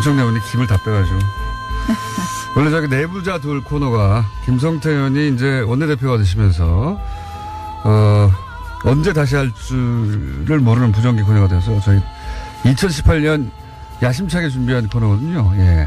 정청래 의원이 김을 다 빼가지고. 원래 저기 내부자 둘 코너가 김성태 의원이 이제 원내대표가 되시면서, 언제 다시 할 줄을 모르는 부정기 코너가 돼서 저희 2018년 야심차게 준비한 코너거든요. 예.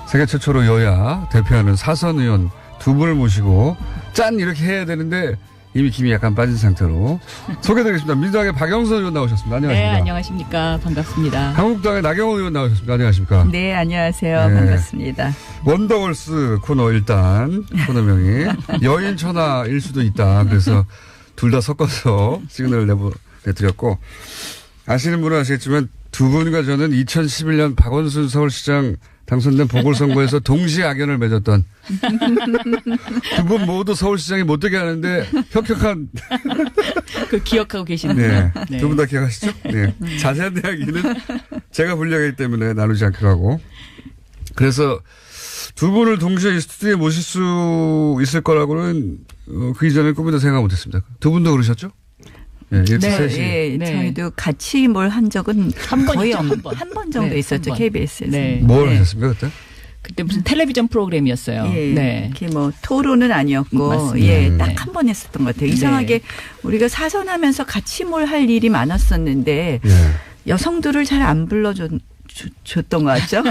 세계 최초로 여야 대표하는 사선 의원 두 분을 모시고 짠! 이렇게 해야 되는데 이미 김이 약간 빠진 상태로 소개드리겠습니다. 민주당의 박영선 의원 나오셨습니다. 안녕하십니까. 네, 안녕하십니까. 반갑습니다. 한국당의 나경원 의원 나오셨습니다. 안녕하십니까. 네, 안녕하세요. 네. 반갑습니다. 원더걸스 코너 일단 코너명이 여인천하일 수도 있다. 그래서 둘 다 섞어서 시그널을 내드렸고 아시는 분은 아시겠지만 두 분과 저는 2011년 박원순 서울시장 당선된 보궐선거에서 동시에 악연을 맺었던 두 분 모두 서울시장이 못되게 하는데 혁혁한 그 기억하고 계시는 네. 네. 두 분 다 기억하시죠? 네. 자세한 이야기는 제가 분량이기 때문에 나누지 않기로 하고 그래서 두 분을 동시에 이 스튜디오에 모실 수 있을 거라고는 그 이전에 꿈에도 생각 못했습니다. 두 분도 그러셨죠? 네, 이렇게 셋이. 예, 네. 저희도 같이 뭘 한 적은 거의 있죠, 없는 한 번. 한 번 정도 네, 있었죠. 한 번. KBS에서. 네. 뭘 네. 하셨습니까 그때? 그때 무슨 텔레비전 프로그램이었어요. 예, 네. 이렇게 뭐 토론은 아니었고, 맞습니다. 예, 네. 딱 한 번 했었던 것 같아요. 이상하게 우리가 사선하면서 같이 뭘 할 일이 많았었는데 예. 여성들을 잘 안 불러줬던 것 같죠?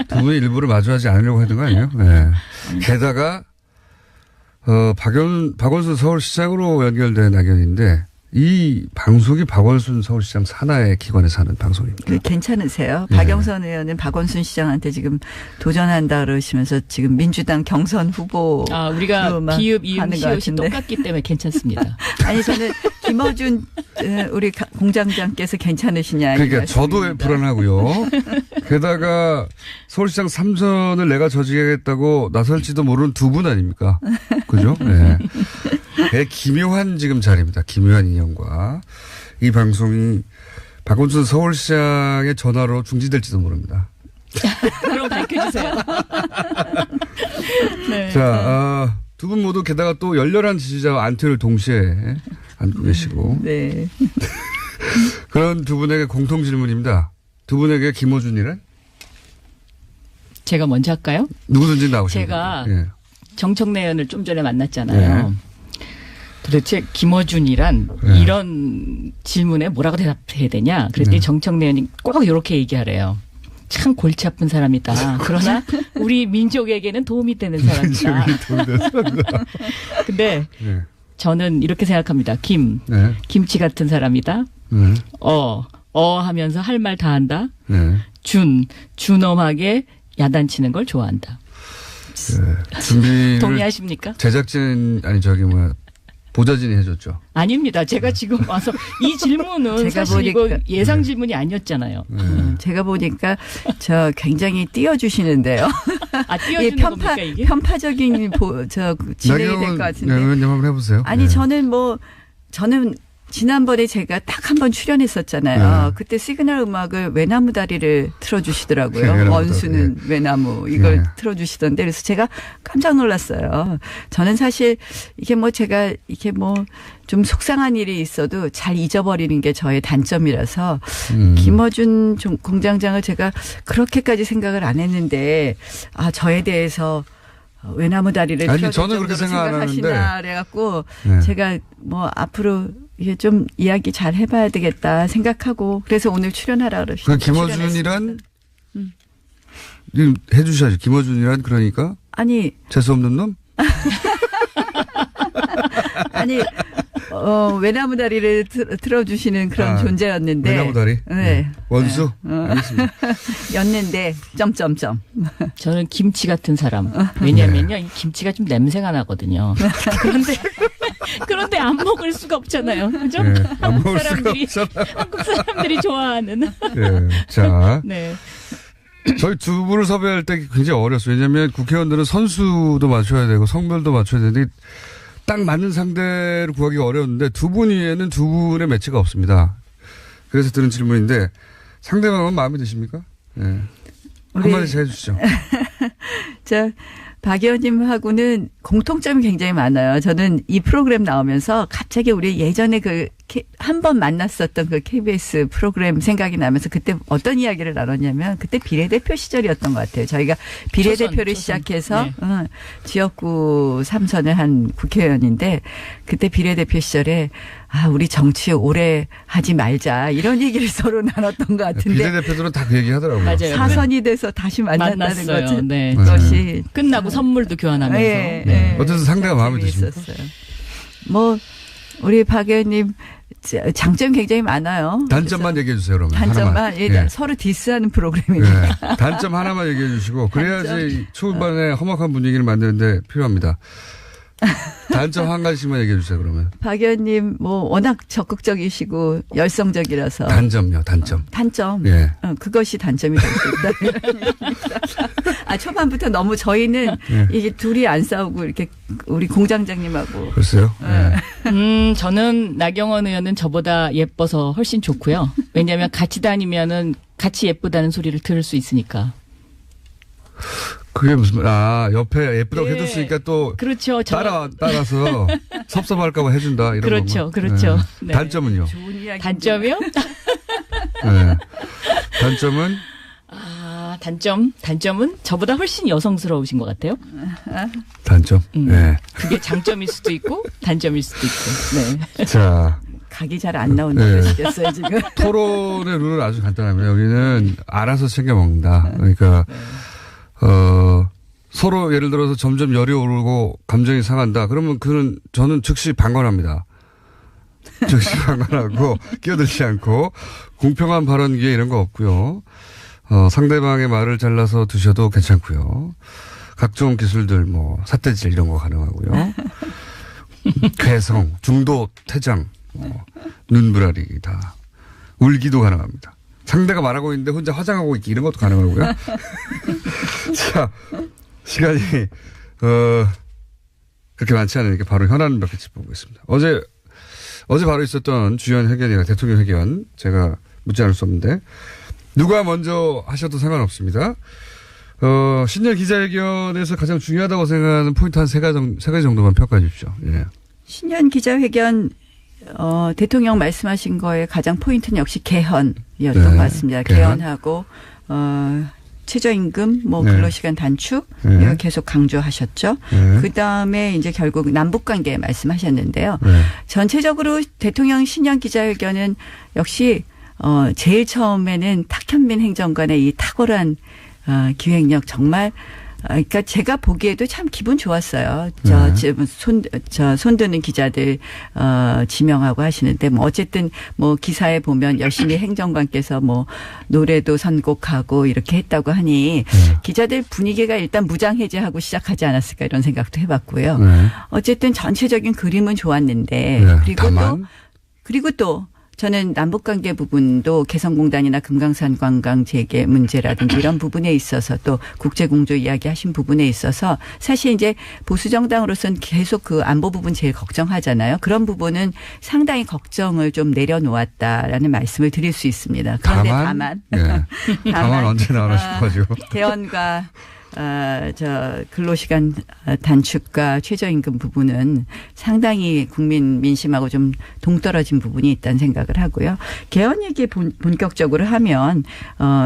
두 분이 일부러 마주하지 않으려고 했던 거 아니에요? 네. 게다가 박원순 서울시장으로 연결된 악연인데 이 방송이 박원순 서울시장 산하의 기관에서 하는 방송입니다. 괜찮으세요? 예. 박영선 의원은 박원순 시장한테 지금 도전한다 그러시면서 지금 민주당 경선 후보 아, 우리가 비읍, 이음, 하는 것 시옷이 같은데. 똑같기 때문에 괜찮습니다. 아니 저는 김어준 우리 공장장께서 괜찮으시냐. 그러니까 저도 불안하고요. 게다가 서울시장 3선을 내가 저지하겠다고 나설지도 모르는 두 분 아닙니까? 그죠? 네. 네, 기묘한 지금 자리입니다. 기묘한 인연과 이 방송이 박원순 서울시장의 전화로 중지될지도 모릅니다. 그럼 밝혀주세요. 네. 자, 두 분 모두 게다가 또 열렬한 지지자와 안티를 동시에 안고 계시고 네. 그런 두 분에게 공통 질문입니다. 두 분에게 김어준이란? 제가 먼저 할까요? 누구든지 나오시면 제가 됩니다. 예. 정청래 의원을 좀 전에 만났잖아요. 네. 도대체 김어준이란 네. 이런 질문에 뭐라고 대답해야 되냐. 그랬더니 네. 정청래 의원이 꼭 이렇게 얘기하래요. 참 골치 아픈 사람이다. 그러나 우리 민족에게는 도움이 되는 사람이다. 근데 네. 저는 이렇게 생각합니다. 네. 김치 같은 사람이다. 네. 하면서 할 말 다 한다. 네. 준엄하게 야단치는 걸 좋아한다. 네. 준비를 동의하십니까? 제작진 보좌진이 해줬죠. 아닙니다. 제가 지금 와서 이 질문은 제가 사실 이거 보니까 예상 질문이 아니었잖아요. 제가 보니까 저 굉장히 띄워주시는데요. 아, 띄워주는 겁니까 이게? 편파적인 진행이 될 것 같은데. 의원님 한번 해보세요. 아니 네. 저는 지난번에 제가 딱 한 번 출연했었잖아요. 네. 그때 시그널 음악을 외나무 다리를 틀어주시더라고요. 외나무 원수는 다리. 외나무 이걸 네. 틀어주시던데 그래서 제가 깜짝 놀랐어요. 저는 사실 이게 제가 이게 좀 속상한 일이 있어도 잘 잊어버리는 게 저의 단점이라서 김어준 공장장을 제가 그렇게까지 생각을 안 했는데 저에 대해서 외나무 다리를 아니, 틀어줄 저는 그렇게 정도로 생각 안 하는데. 생각하시나 그래갖고 네. 제가 앞으로 이게 좀 이야기 잘 해봐야 되겠다 생각하고 그래서 오늘 출연하라 그 그러시죠. 김어준이란 해주셔야죠. 김어준이란 그러니까 아니 재수없는 놈? 아니 외나무 다리를 틀어주시는 그런 존재였는데 외나무 다리? 네. 원수? 알겠습니다. 였는데 점점점 저는 김치 같은 사람. 왜냐면요, 이 김치가 좀 냄새가 나거든요. 그런데 안 먹을 수가 없잖아요. 그죠? 네, 안 한국 먹을 수가 사람들이 없잖아요. 한국 사람들이 좋아하는. 네. 자, 네. 저희 두 분을 섭외할 때 굉장히 어렸어요. 왜냐하면 국회의원들은 선수도 맞춰야 되고 성별도 맞춰야 되는데 딱 맞는 상대를 구하기가 어려웠는데 두 분 위에는 두 분의 매치가 없습니다. 그래서 드는 질문인데 상대방은 마음에 드십니까? 네. 한마디씩 해주시죠. 박 의원님하고는 공통점이 굉장히 많아요. 저는 이 프로그램 나오면서 갑자기 우리 예전에 한 번 만났었던 그 KBS 프로그램 생각이 나면서 그때 어떤 이야기를 나눴냐면 그때 비례대표 시절이었던 것 같아요. 저희가 비례대표를 시작해서 네. 지역구 3선을 한 국회의원인데 그때 비례대표 시절에 우리 정치 오래 하지 말자 이런 얘기를 서로 나눴던 것 같은데 비례대표들은 다 그 얘기 하더라고요. 맞아요. 4선이 돼서 다시 만났다는 만났어요. 거지. 네. 그것이 끝나고 선물도 교환하면서. 네, 네. 네. 어쨌든 상대가 마음에 드십니까? 있었어요. 뭐 우리 박 의원님 장점이 굉장히 많아요. 단점만 얘기해 주세요, 그러면. 단점만 하나만. 예. 서로 디스하는 프로그램입니다. 예. 단점 하나만 얘기해 주시고 그래야지 초반에 험악한 분위기를 만드는데 필요합니다. 단점 한 가지씩만 얘기해 주세요, 그러면. 박 의원님 뭐 워낙 적극적이시고 열성적이라서 단점요, 단점. 단점. 예. 그것이 단점이 될 수 있다. 초반부터 너무 저희는 예. 이게 둘이 안 싸우고 이렇게 우리 공장장님하고 글쎄요. 예. 저는 나경원 의원은 저보다 예뻐서 훨씬 좋고요. 왜냐하면 같이 다니면은 같이 예쁘다는 소리를 들을 수 있으니까. 그게 무슨, 옆에 예쁘다고 예. 해줬으니까 또. 그렇죠. 따라서 섭섭할까봐 해준다, 이런 거. 그렇죠. 그렇죠. 예. 네. 단점은요? 좋은 이야기. 단점이요? 예. 단점은? 단점은 저보다 훨씬 여성스러우신 것 같아요. 단점. 예. 그게 장점일 수도 있고 단점일 수도 있고. 네. 자. 각이 잘 안 나온다고 하시겠어요, 지금. 토론의 룰은 아주 간단합니다. 여기는 알아서 챙겨 먹는다. 그러니까, 서로 예를 들어서 점점 열이 오르고 감정이 상한다. 그러면 저는 즉시 방관합니다. 즉시 방관하고 끼어들지 않고 공평한 발언 기회 이런 거 없고요. 상대방의 말을 잘라서 드셔도 괜찮고요. 각종 기술들 삿대질 이런 거 가능하고요. 괴성, 중도 퇴장, 눈부라리 다 울기도 가능합니다. 상대가 말하고 있는데 혼자 화장하고 있기 이런 것도 가능하고요. 자, 시간이 그렇게 많지 않으니까 바로 현안 몇 개 짚어보겠습니다. 어제 바로 있었던 주연 회견이나 대통령 회견 제가 묻지 않을 수 없는데 누가 먼저 하셔도 상관없습니다. 신년 기자회견에서 가장 중요하다고 생각하는 포인트 한 세 가지 정도만 평가해 주십시오. 예. 신년 기자회견 대통령 말씀하신 거에 가장 포인트는 역시 개헌이었던 것 같습니다. 개헌하고 최저임금, 근로시간 단축 이거 계속 강조하셨죠. 그 다음에 이제 결국 남북관계 말씀하셨는데요. 전체적으로 대통령 신년 기자회견은 역시 제일 처음에는 탁현민 행정관의 이 탁월한 기획력 정말. 그러니까 제가 보기에도 참 기분 좋았어요. 손드는 기자들, 지명하고 하시는데, 어쨌든, 기사에 보면 열심히 행정관께서 노래도 선곡하고 이렇게 했다고 하니, 기자들 분위기가 일단 무장해제하고 시작하지 않았을까 이런 생각도 해봤고요. 어쨌든 전체적인 그림은 좋았는데, 그리고 또, 저는 남북관계 부분도 개성공단이나 금강산 관광 재개 문제라든지 이런 부분에 있어서 또 국제공조 이야기하신 부분에 있어서 사실 이제 보수정당으로서는 계속 그 안보 부분 제일 걱정하잖아요. 그런 부분은 상당히 걱정을 좀 내려놓았다라는 말씀을 드릴 수 있습니다. 그런데 다만 언제 나오나 싶어가지고. 개헌과 근로시간 단축과 최저임금 부분은 상당히 국민 민심하고 좀 동떨어진 부분이 있다는 생각을 하고요. 개헌 얘기 본격적으로 하면,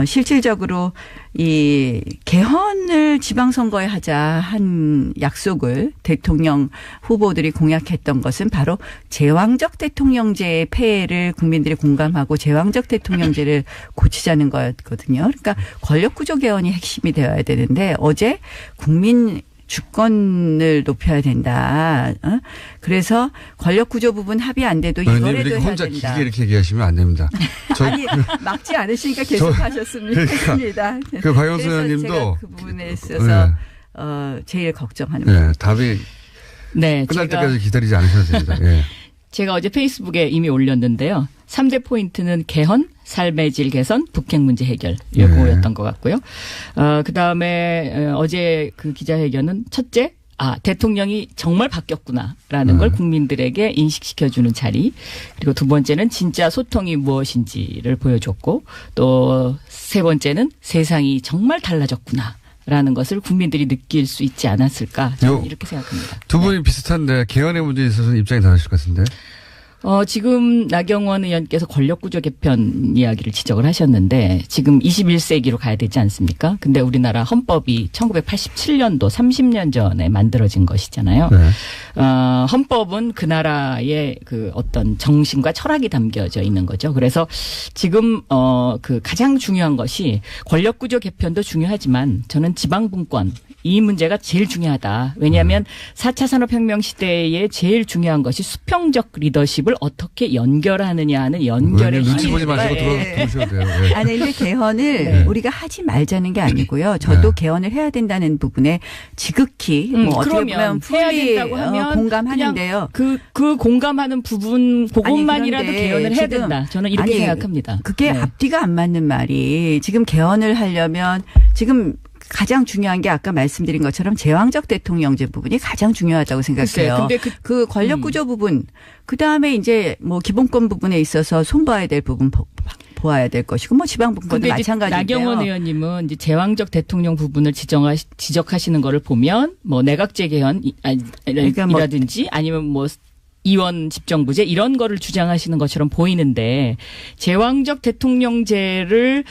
실질적으로 이 개헌을 지방선거에 하자 한 약속을 대통령 후보들이 공약했던 것은 바로 제왕적 대통령제의 폐해를 국민들이 공감하고 제왕적 대통령제를 고치자는 거였거든요. 그러니까 권력구조 개헌이 핵심이 되어야 되는데 어제 국민 주권을 높여야 된다. 그래서 권력구조 부분 합의 안 돼도 이거라도 해야 혼자 된다. 길게 이렇게 얘기하시면 안 됩니다. 아니 막지 않으시니까 계속 하셨습니다. 그러니까, 그 박영수 의원님도 그 부분에 있어서 제일 걱정하는 부분. 답이 끝날 때까지 기다리지 않으셔도 됩니다. 제가 어제 페이스북에 이미 올렸는데요. 3대 포인트는 개헌, 삶의 질 개선, 북핵 문제 해결 요거였던 것 같고요. 그다음에 어제 그 기자회견은 첫째, 대통령이 정말 바뀌었구나라는 걸 국민들에게 인식시켜주는 자리. 그리고 두 번째는 진짜 소통이 무엇인지를 보여줬고 또 세 번째는 세상이 정말 달라졌구나. 라는 것을 국민들이 느낄 수 있지 않았을까 저는 이렇게 생각합니다. 두 분이 비슷한데 개헌의 문제에 있어서는 입장이 다르실 것 같은데. 지금 나경원 의원께서 권력구조 개편 이야기를 지적을 하셨는데 지금 21세기로 가야 되지 않습니까? 근데 우리나라 헌법이 1987년도 30년 전에 만들어진 것이잖아요. 네. 헌법은 그 나라의 그 어떤 정신과 철학이 담겨져 있는 거죠. 그래서 지금 그 가장 중요한 것이 권력구조 개편도 중요하지만 저는 지방분권 이 문제가 제일 중요하다. 왜냐하면 4차 산업혁명 시대에 제일 중요한 것이 수평적 리더십을 어떻게 연결하느냐 하는 연결의 눈치 보지 마시고 들어오셔도 돼요. 네. 아니, 근데 개헌을 우리가 하지 말자는 게 아니고요. 저도 개헌을 해야 된다는 부분에 지극히 뭐 어떻게 보면 해야 풀리 된다고 하면 공감하는데요. 그 공감하는 부분 그것만이라도 그런데 개헌을 해야 지금 된다. 저는 이렇게 생각합니다. 그게 네. 앞뒤가 안 맞는 말이 지금 개헌을 하려면 지금 가장 중요한 게 아까 말씀드린 것처럼 제왕적 대통령제 부분이 가장 중요하다고 생각해요. 근데 그 권력구조 부분, 그 다음에 이제 뭐 기본권 부분에 있어서 손봐야 될 부분 보아야 될 것이고 뭐 지방분권도 마찬가지인데요. 나경원 의원님은 이제 제왕적 대통령 부분을 지적하시는 거를 보면 뭐 내각제 개헌이라든지 아니면 뭐 이원 집정부제 이런 거를 주장하시는 것처럼 보이는데 제왕적 대통령제를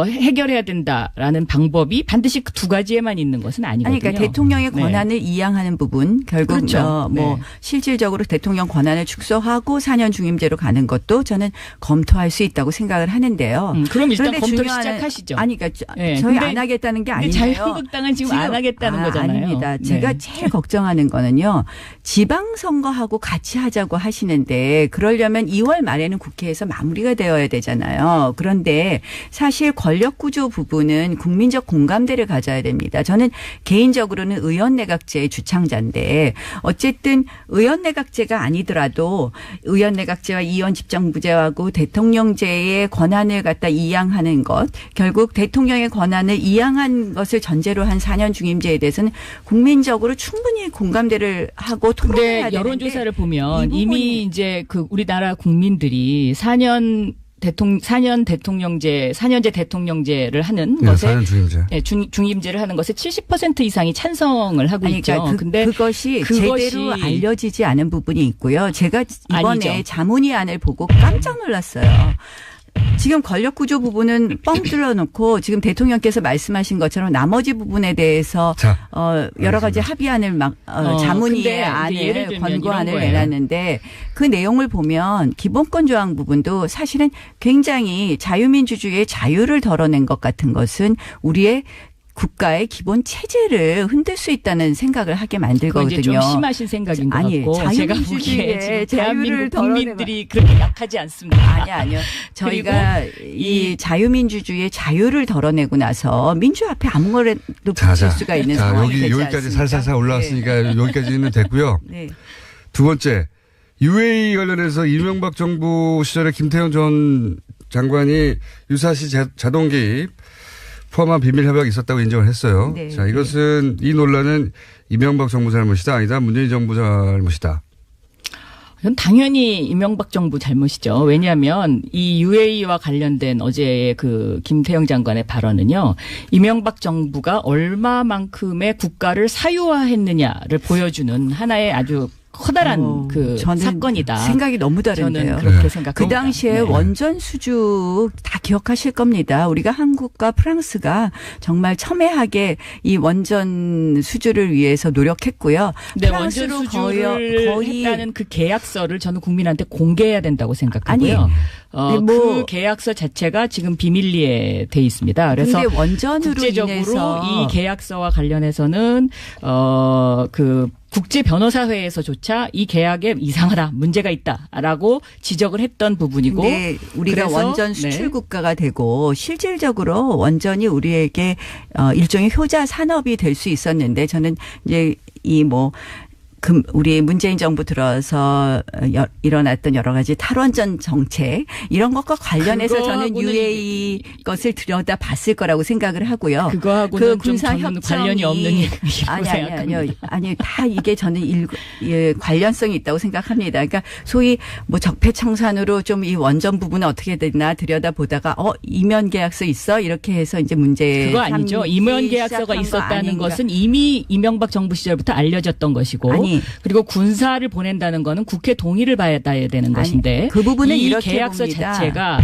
해결해야 된다라는 방법이 반드시 그 두 가지에만 있는 것은 아니거든요. 그러니까 대통령의 권한을 이양하는 부분 결국 그렇죠. 뭐 실질적으로 대통령 권한을 축소하고 4년 중임제로 가는 것도 저는 검토할 수 있다고 생각을 하는데요. 그럼 일단 검토를 시작하시죠. 아니 그러니까 저희 안 하겠다는 게 아니에요. 자유한국당은 지금 안 하겠다는 거잖아요. 아닙니다. 제가 제일 걱정하는 거는요. 지방선거하고 같이 하자고 하시는데 그러려면 2월 말에는 국회에서 마무리가 되어야 되잖아요. 그런데 사실 권력구조 부분은 국민적 공감대를 가져야 됩니다. 저는 개인적으로는 의원내각제의 주창자인데 어쨌든 의원내각제가 아니더라도 의원내각제와 이원 집정부제하고 대통령제의 권한을 갖다 이양하는 것 결국 대통령의 권한을 이양한 것을 전제로 한 4년 중임제에 대해서는 국민적으로 충분히 공감대를 하고 토론해야 되는데 여론조사를 보면 이미 이제 그 우리나라 국민들이 4년제 대통령제를 하는 것에 4년 중임제. 네, 중임제를 하는 것에 70% 이상이 찬성을 하고 있죠. 근데 그것이 제대로 알려지지 않은 부분이 있고요. 제가 이번에 아니죠. 자문위안을 보고 깜짝 놀랐어요. 지금 권력구조 부분은 뻥 뚫어놓고 지금 대통령께서 말씀하신 것처럼 나머지 부분에 대해서 여러 가지 합의안을 막 자문위의 안을 권고안을 내놨는데 그 내용을 보면 기본권 조항 부분도 사실은 굉장히 자유민주주의의 자유를 덜어낸 것 같은 것은 우리의 국가의 기본 체제를 흔들 수 있다는 생각을 하게 만들거든요. 이제 좀 심하신 생각인 것 같고 제가 보기에 지금 대한민국 국민들이 그렇게 약하지 않습니다. 아니요. 저희가 이 자유민주주의의 자유를 덜어내고 나서 민주 앞에 아무거라도 붙일 수가 있는 상황이 되지 않습니까? 여기까지 살살살 올라왔으니까 네. 여기까지는 됐고요. 네. 두 번째 UAE 관련해서 이명박 정부 시절에 김태형 전 장관이 유사시 자동 개입 포함한 비밀 협약이 있었다고 인정을 했어요. 네. 자, 이것은 이 논란은 이명박 정부 잘못이다 아니다. 문재인 정부 잘못이다. 이건 당연히 이명박 정부 잘못이죠. 왜냐하면 이 UAE와 관련된 어제의 그 김태형 장관의 발언은요. 이명박 정부가 얼마만큼의 국가를 사유화했느냐를 보여주는 하나의 아주 커다란 그 사건이다. 생각이 너무 다른데요. 저는 그렇게 생각합니다. 그 당시에 원전 수주 다 기억하실 겁니다. 우리가 한국과 프랑스가 정말 첨예하게 이 원전 수주를 위해서 노력했고요. 네, 원전 수주를 했다는 그 계약서를 저는 국민한테 공개해야 된다고 생각하고요. 그 계약서 자체가 지금 비밀리에 돼 있습니다. 그래서 원전으로 국제적으로 인해서 이 계약서와 관련해서는 그 국제 변호사회에서조차 이 계약에 이상하다, 문제가 있다라고 지적을 했던 부분이고, 네, 우리가 원전 수출 국가가 되고 실질적으로 원전이 우리에게 일종의 효자 산업이 될 수 있었는데 저는 이제 우리 문재인 정부 들어서 일어났던 여러 가지 탈원전 정책 이런 것과 관련해서 저는 UAE 것을 들여다봤을 거라고 생각을 하고요. 그거하고는 좀 저는 관련이 없는 얘기라고 생각합니다. 아니 다 이게 저는 관련성이 있다고 생각합니다. 그러니까 소위 뭐 적폐청산으로 좀 이 원전 부분은 어떻게 되나 들여다보다가 이면 계약서 있어 이렇게 해서 이제 문제 그거 아니죠. 이면 계약서가 있었다는 것은 이미 이명박 정부 시절부터 알려졌던 것이고 그리고 군사를 보낸다는 거는 국회 동의를 받아야 되는 것인데 그 부분은 이 이렇게 계약서 봅니다. 자체가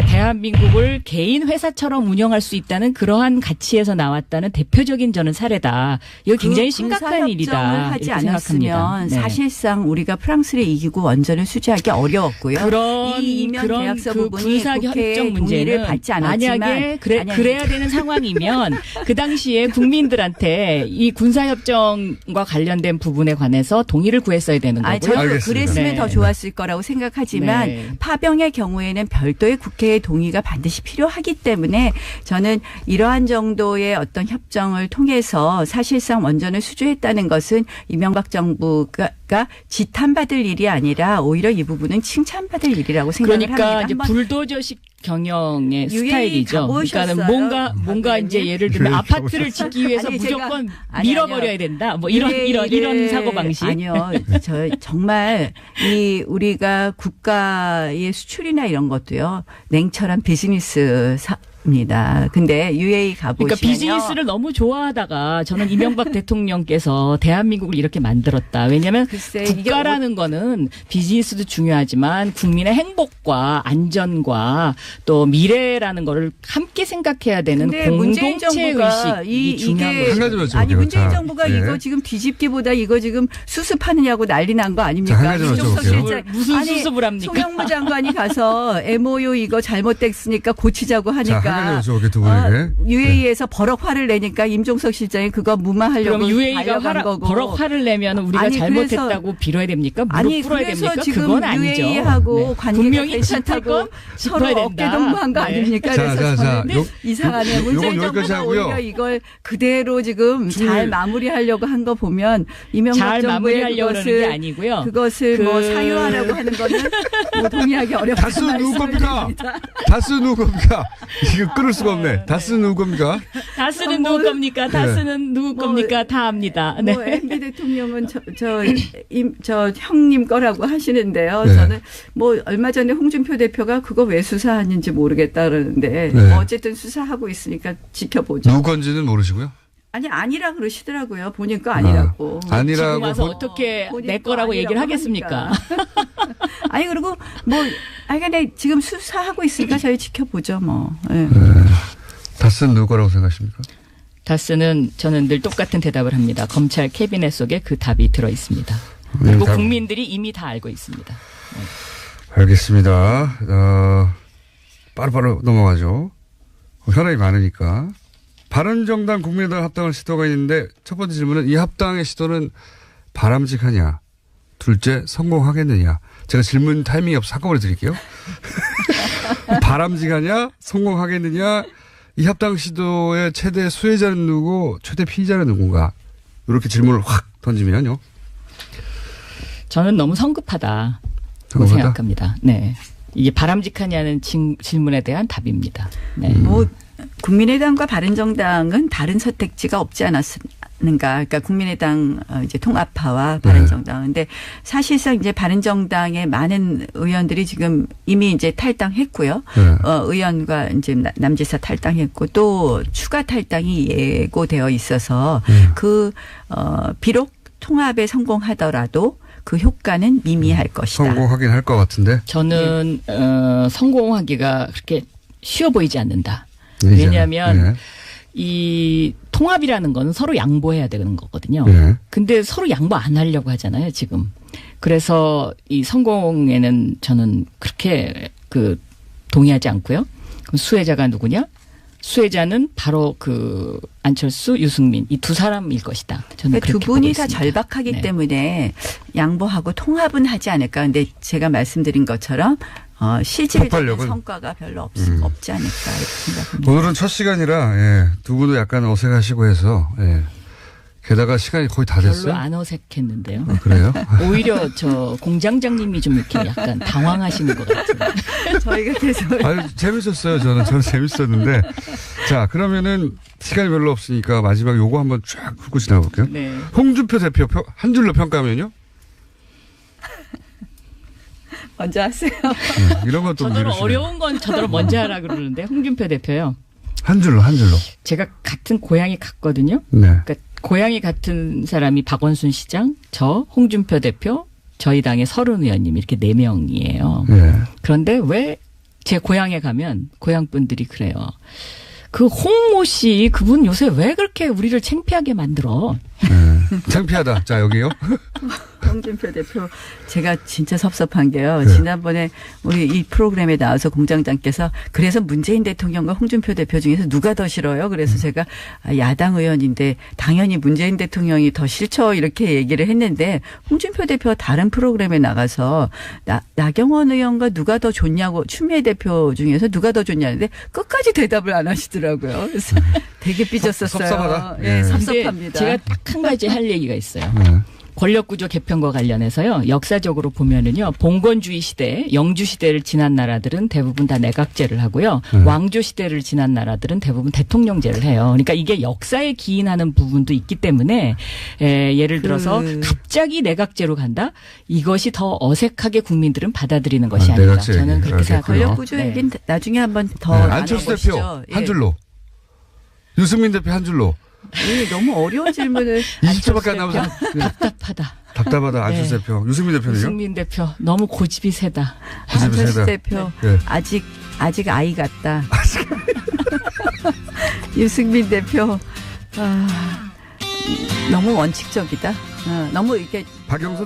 대한민국을 개인 회사처럼 운영할 수 있다는 그러한 가치에서 나왔다는 대표적인 저는 사례다. 이거 굉장히 심각한 일이다. 하지 이렇게 않았으면 생각합니다. 네. 사실상 우리가 프랑스를 이기고 원전을 수주하기 어려웠고요. 이 이면 계약서 그 부분이 군사 국회의 협정 동의를 문제는 받지 않았지만 만약에 그래야 되는 상황이면 그 당시에 국민들한테 이 군사 협정과 관련된 부분에 관해서 동의를 구했어야 되는 거고요. 저도 알겠습니다. 그랬으면 네. 더 좋았을 거라고 생각하지만 네. 파병의 경우에는 별도의 국회의 동의가 반드시 필요하기 때문에 저는 이러한 정도의 어떤 협정을 통해서 사실상 원전을 수주했다는 것은 이명박 정부가 지탄받을 일이 아니라 오히려 이 부분은 칭찬받을 일이라고 생각을 그러니까 합니다. 이제 불도저식 경영의 스타일이죠. 그러니까는 뭔가 이제 예를 들면 아파트를 짓기 위해서 무조건 밀어버려야 된다. 뭐 이런 사고 방식. 아니요, 정말 우리가 국가의 수출이나 이런 것도요 냉철한 비즈니스 입니다. 근데 UAE 가보시면요. 그러니까 비즈니스를 너무 좋아하다가 저는 이명박 대통령께서 대한민국을 이렇게 만들었다. 왜냐하면 국가라는 거는 비즈니스도 중요하지만 국민의 행복과 안전과 또 미래라는 거를 함께 생각해야 되는 공동체 의식이 중요한 거죠. 한 가지만 여쭤볼게요. 아니 문재인 정부가 예. 이거 지금 뒤집기보다 이거 지금 수습하느냐고 난리 난 거 아닙니까? 한 가지만 여쭤볼게요. 무슨 수습을 합니까? 송영무 장관이 가서 MOU 이거 잘못됐으니까 고치자고 하니까 두 분에게. UAE에서 버럭 화를 내니까 임종석 실장이 그거 무마하려고 그럼 UAE가 달려간 거고. 버럭 화를 내면 우리가 잘못했다고 빌어야 됩니까? 무릎 꿇어야 됩니까? 지금 그건 아니죠. UAE하고 관계가 분명히 괜찮다고 서로 짚어야 된다. 어깨동무한 거 아닙니까? 그래서 저는 이상하네요. 문재인 정부가 오히려 이걸 그대로 지금 잘 마무리하려고 한 거 보면 이명박 잘 정부의 마무리하려는 게 아니고요. 그것을 뭐 사유하라고 하는 거는 뭐 동의하기 어렵다. 다스는 누구 겁니까? 다스는 누구 겁니까? 이거 끊을 수가 없네. 다스는 누구 겁니까? 다스는 누구 겁니까? 다스는 누구 겁니까? 다 압니다. 네. 뭐 MB 대통령은 저 형님 거라고 하시는데요. 네. 저는 뭐 얼마 전에 홍준표 대표가 그거 왜 수사하는지 모르겠다 그러는데 네. 뭐 어쨌든 수사하고 있으니까 지켜보죠. 누구 건지는 모르시고요? 아니라 그러시더라고요. 보니까 아니라고. 아니라고. 지금 와서 어떻게 내 거라고 얘기를 하겠습니까? 아니 그리고 뭐 근데 지금 수사하고 있으니까 저희 지켜보죠 뭐. 네. 다스는 누구 거라고 생각하십니까? 다스는 저는 늘 똑같은 대답을 합니다. 검찰 캐비넷 속에 그 답이 들어 있습니다. 그리고 국민들이 이미 다 알고 있습니다. 네. 알겠습니다. 빠르빠르 넘어가죠. 현안이 많으니까. 바른정당 국민의당 합당을 시도가 있는데 첫 번째 질문은 이 합당의 시도는 바람직하냐? 둘째, 성공하겠느냐? 제가 질문 타이밍이 없어 한꺼번에 드릴게요. 바람직하냐? 성공하겠느냐? 이 합당 시도의 최대 수혜자는 누구? 최대 피의자는 누군가? 이렇게 질문을 확 던지면요. 저는 너무 성급하다고 생각합니다. 네. 이게 바람직하냐는 질문에 대한 답입니다. 네. 뭐 국민의당과 바른정당은 다른 선택지가 없지 않았는가. 그러니까 국민의당 이제 통합파와 바른정당. 근데 사실상 이제 바른정당의 많은 의원들이 지금 이미 이제 탈당했고요. 의원과 이제 남지사 탈당했고 또 추가 탈당이 예고되어 있어서 비록 통합에 성공하더라도 그 효과는 미미할 것이다. 성공하긴 할 것 같은데. 저는 성공하기가 그렇게 쉬워 보이지 않는다. 왜냐하면 이 통합이라는 건 서로 양보해야 되는 거거든요. 근데 서로 양보 안 하려고 하잖아요, 지금. 그래서 이 성공에는 저는 그렇게 동의하지 않고요. 그럼 수혜자가 누구냐? 수혜자는 바로 안철수, 유승민 이 두 사람일 것이다. 저는 그렇게 두 분이 보고 다 있습니다. 절박하기 네. 때문에 양보하고 통합은 하지 않을까. 근데 제가 말씀드린 것처럼 실질적인 성과가 별로 없지 않을까 이렇게 생각합니다. 오늘은 첫 시간이라 두 분도 약간 어색하시고 해서 게다가 시간이 거의 다 별로 됐어요. 안 어색했는데요. 그래요? 오히려 저 공장장님이 좀 이렇게 약간 당황하시는 것 같아요. 저희가 계속 아유, 재밌었어요. 저는 재밌었는데. 자, 그러면은 시간이 별로 없으니까 마지막 요거 한번 쫙 훑고 지나볼게요. 네. 홍준표 대표 한 줄로 평가하면요? 먼저 하세요. 네, 이런 것도 저더러 어려운 건 저더러 먼저 하라 그러는데 홍준표 대표요. 한 줄로. 제가 같은 고향이 같거든요. 네. 그러니까 고향이 같은 사람이 박원순 시장, 저 홍준표 대표, 저희 당의 서른 의원님 이렇게 4명이에요. 네. 그런데 왜 제 고향에 가면 고향 분들이 그래요. 그 홍모 씨 그분 요새 왜 그렇게 우리를 창피하게 만들어? 창피하다. 자, 여기요. 홍준표 대표 제가 진짜 섭섭한 게요. 네. 지난번에 우리 이 프로그램에 나와서 공장장께서 그래서 문재인 대통령과 홍준표 대표 중에서 누가 더 싫어요? 그래서 제가 야당 의원인데 당연히 문재인 대통령이 더 싫죠. 이렇게 얘기를 했는데 홍준표 대표가 다른 프로그램에 나가서 나경원 의원과 누가 더 좋냐고 추미애 대표 중에서 누가 더 좋냐는데 끝까지 대답을 안 하시더라고요. 그래서 되게 삐졌었어요. 섭섭하다. 예, 네. 섭섭합니다. 제가 딱 한 가지 할 얘기가 있어요. 네. 권력구조 개편과 관련해서요. 역사적으로 보면은요. 봉건주의 시대, 영주 시대를 지난 나라들은 대부분 다 내각제를 하고요. 왕조 시대를 지난 나라들은 대부분 대통령제를 해요. 그러니까 이게 역사에 기인하는 부분도 있기 때문에 예를 들어서 갑자기 내각제로 간다? 이것이 더 어색하게 국민들은 받아들이는 것이 아니다. 내각제 저는 얘기. 그렇게 생각해요. 권력 구조 얘기는 나중에 한번 더 안철수 대표 나눠보시죠. 한 예. 줄로. 유승민 대표 한 줄로. 예, 너무 어려운 질문을 20초밖에 안 남아서 답답하다. 안철수 네. 대표. 유승민 대표는요? 유승민 대표 너무 고집이 세다. 안철수 세다. 대표 네. 아직 아이 같다. 유승민 대표 너무 원칙적이다. 너무 이렇게 박영선